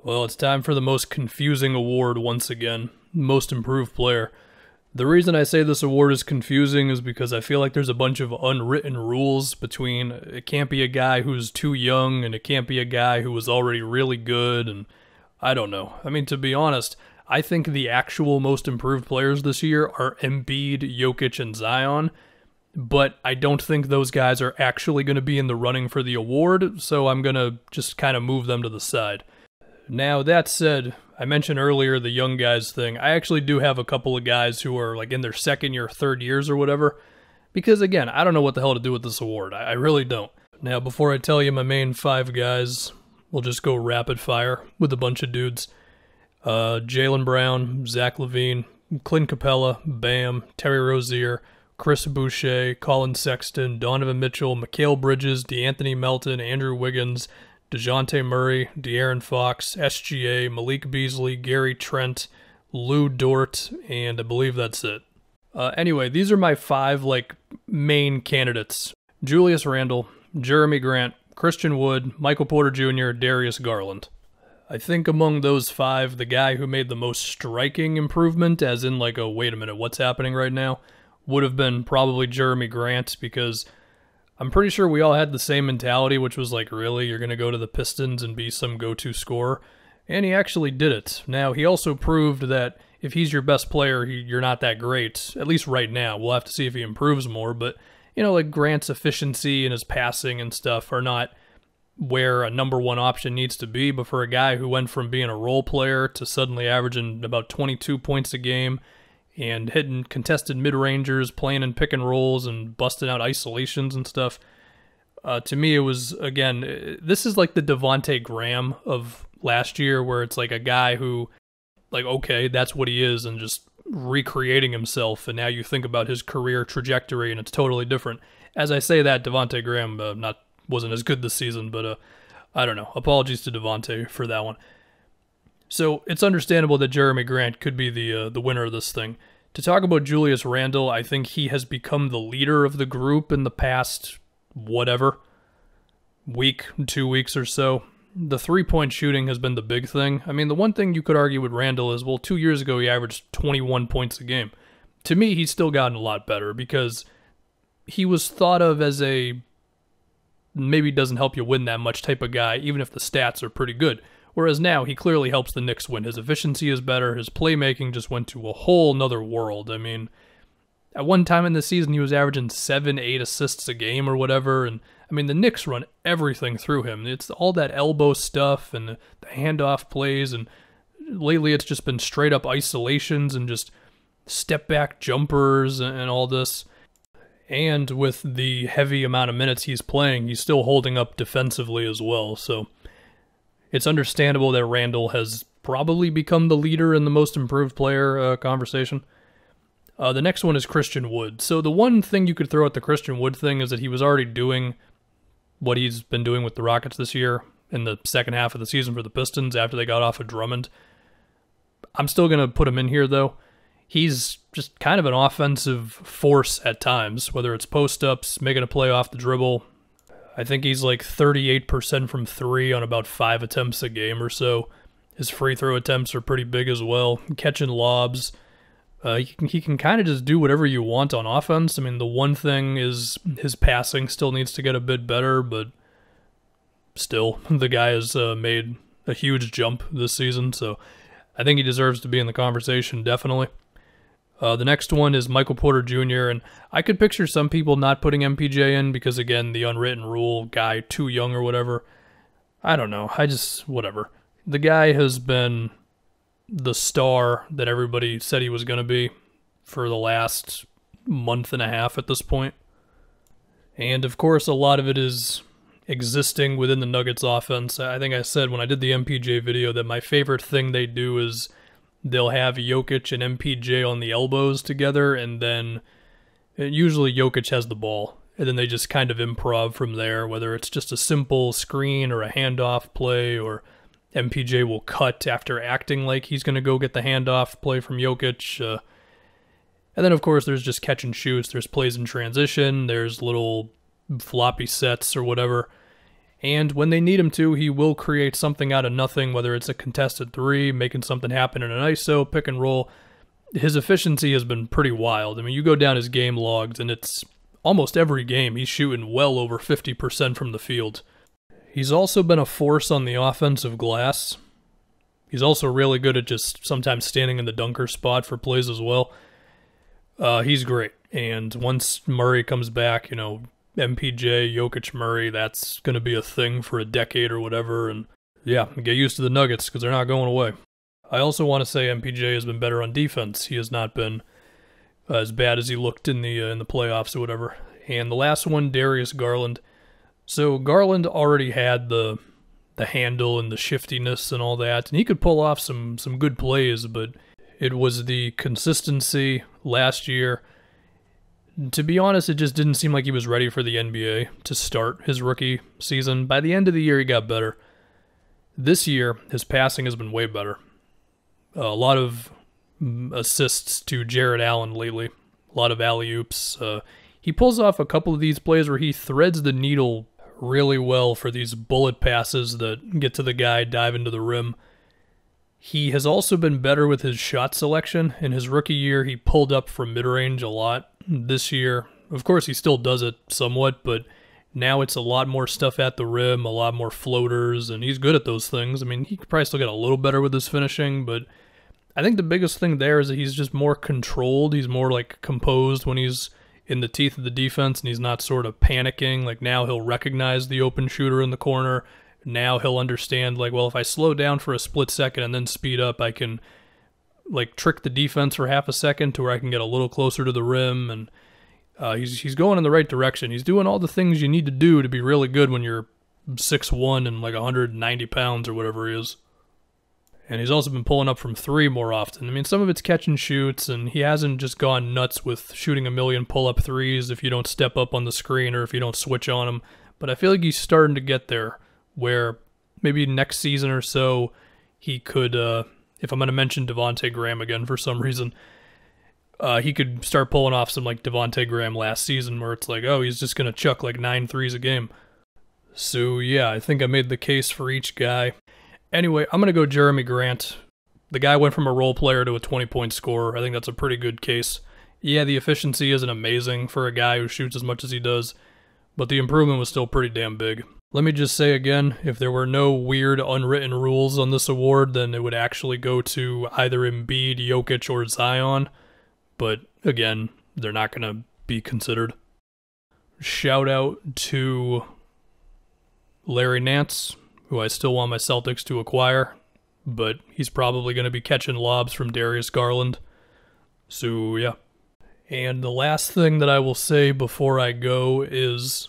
Well, it's time for the most confusing award once again, Most Improved Player. The reason I say this award is confusing is because I feel like there's a bunch of unwritten rules between it can't be a guy who's too young and it can't be a guy who was already really good, and I don't know. I mean, to be honest, I think the actual most improved players this year are Embiid, Jokic, and Zion, but I don't think those guys are actually going to be in the running for the award, so I'm going to just kind of move them to the side. Now, that said, I mentioned earlier the young guys thing. I actually do have a couple of guys who are like in their second year, third years or whatever, because again, I don't know what the hell to do with this award. I really don't. Now, before I tell you my main 5 guys, we'll just go rapid fire with a bunch of dudes. Jaylen Brown, Zach LaVine, Clint Capella, Bam, Terry Rozier, Chris Boucher, Colin Sexton, Donovan Mitchell, Mikal Bridges, DeAnthony Melton, Andrew Wiggins, DeJounte Murray, De'Aaron Fox, SGA, Malik Beasley, Gary Trent, Lou Dort, and I believe that's it. Anyway, these are my 5 main candidates. Julius Randle, Jeremy Grant, Christian Wood, Michael Porter Jr., Darius Garland. I think among those 5, the guy who made the most striking improvement, as in wait a minute, what's happening right now, would have been probably Jeremy Grant, because I'm pretty sure we all had the same mentality, which was really, you're going to go to the Pistons and be some go-to scorer? And he actually did it. Now, he also proved that if he's your best player, you're not that great, at least right now. We'll have to see if he improves more, but, Grant's efficiency and his passing and stuff are not where a number 1 option needs to be, but for a guy who went from being a role player to suddenly averaging about 22 points a game, and hitting contested mid-rangers, playing in pick and rolls, and busting out isolations and stuff. To me, it was, again, this is like the Devonte Graham of last year, where it's a guy who, okay, that's what he is, and just recreating himself, and now you think about his career trajectory, and it's totally different. As I say that, Devonte Graham wasn't as good this season, but I don't know. Apologies to Devonte for that one. So it's understandable that Jeremy Grant could be the winner of this thing. To talk about Julius Randle, I think he has become the leader of the group in the past, week, 2 weeks or so. The 3-point shooting has been the big thing. I mean, the one thing you could argue with Randle is, 2 years ago he averaged 21 points a game. To me, he's still gotten a lot better because he was thought of as a maybe doesn't help you win that much type of guy, even if the stats are pretty good. Whereas now, he clearly helps the Knicks win. His efficiency is better. His playmaking just went to a whole nother world. I mean, at one time in the season, he was averaging 7-8 assists a game or whatever. And, I mean, the Knicks run everything through him. It's all that elbow stuff and the handoff plays. And lately, it's just been straight-up isolations and just step-back jumpers and all this. And with the heavy amount of minutes he's playing, he's still holding up defensively as well. So it's understandable that Randle has probably become the leader in the most improved player conversation. The next one is Christian Wood. So the one thing you could throw at the Christian Wood thing is that he was already doing what he's been doing with the Rockets this year in the second half of the season for the Pistons after they got off of Drummond. I'm still going to put him in here, though. He's just kind of an offensive force at times, whether it's post-ups, making a play off the dribble. I think he's 38% from 3 on about 5 attempts a game or so. His free throw attempts are pretty big as well. Catching lobs. He can kind of just do whatever you want on offense. I mean, the one thing is his passing still needs to get a bit better, but still, the guy has made a huge jump this season, so I think he deserves to be in the conversation, definitely. The next one is Michael Porter Jr., and I could picture some people not putting MPJ in because, again, the unwritten rule, guy too young or whatever. I don't know. Whatever. The guy has been the star that everybody said he was going to be for the last month and a half at this point. And, of course, a lot of it is existing within the Nuggets offense. I think I said when I did the MPJ video that my favorite thing they do is they'll have Jokic and MPJ on the elbows together, and then usually Jokic has the ball, and then they just kind of improv from there, whether it's just a simple screen or a handoff play, or MPJ will cut after acting like he's going to go get the handoff play from Jokic. And then, of course, there's just catch and shoots. There's plays in transition. There's little floppy sets or whatever. And when they need him to, he will create something out of nothing, whether it's a contested three, making something happen in an ISO, pick and roll. His efficiency has been pretty wild. I mean, you go down his game logs, and it's almost every game he's shooting well over 50% from the field. He's also been a force on the offensive glass. He's also really good at just sometimes standing in the dunker spot for plays as well. He's great. And once Murray comes back, you know, MPJ, Jokic, Murray, that's going to be a thing for a decade or whatever. And yeah, get used to the Nuggets because they're not going away. I also want to say MPJ has been better on defense. He has not been as bad as he looked in the playoffs or whatever. And the last one, Darius Garland. So Garland already had the handle and the shiftiness and all that, and he could pull off some good plays, but it was the consistency last year. To be honest, it just didn't seem like he was ready for the NBA to start his rookie season. By the end of the year, he got better. This year, his passing has been way better. A lot of assists to Jared Allen lately. A lot of alley-oops. He pulls off a couple of these plays where he threads the needle really well for these bullet passes that get to the guy, dive into the rim. He has also been better with his shot selection. In his rookie year, he pulled up from mid-range a lot. This year, of course, he still does it somewhat, but now it's a lot more stuff at the rim, a lot more floaters, and he's good at those things. I mean, he could probably still get a little better with his finishing, but I think the biggest thing there is that he's just more controlled. He's more like composed when he's in the teeth of the defense, and he's not sort of panicking. Like now he'll recognize the open shooter in the corner. Now he'll understand, like, well, if I slow down for a split second and then speed up, I can like trick the defense for half a second to where I can get a little closer to the rim. And he's going in the right direction. He's doing all the things you need to do to be really good when you're 6'1" and like 190 pounds or whatever he is. And he's also been pulling up from three more often. I mean, some of it's catch and shoots, and he hasn't just gone nuts with shooting a million pull-up threes if you don't step up on the screen or if you don't switch on him. But I feel like he's starting to get there, where maybe next season or so he could, if I'm going to mention Devontae Graham again for some reason, he could start pulling off some like Devontae Graham last season where it's like, oh, he's just going to chuck like 9 threes a game. So yeah, I think I made the case for each guy. Anyway, I'm going to go Jeremy Grant. The guy went from a role player to a 20-point scorer. I think that's a pretty good case. Yeah, the efficiency isn't amazing for a guy who shoots as much as he does, but the improvement was still pretty damn big. Let me just say again, if there were no weird unwritten rules on this award, then it would actually go to either Embiid, Jokic, or Zion. But again, they're not going to be considered. Shout out to Larry Nance, who I still want my Celtics to acquire, but he's probably going to be catching lobs from Darius Garland. So, yeah. And the last thing that I will say before I go is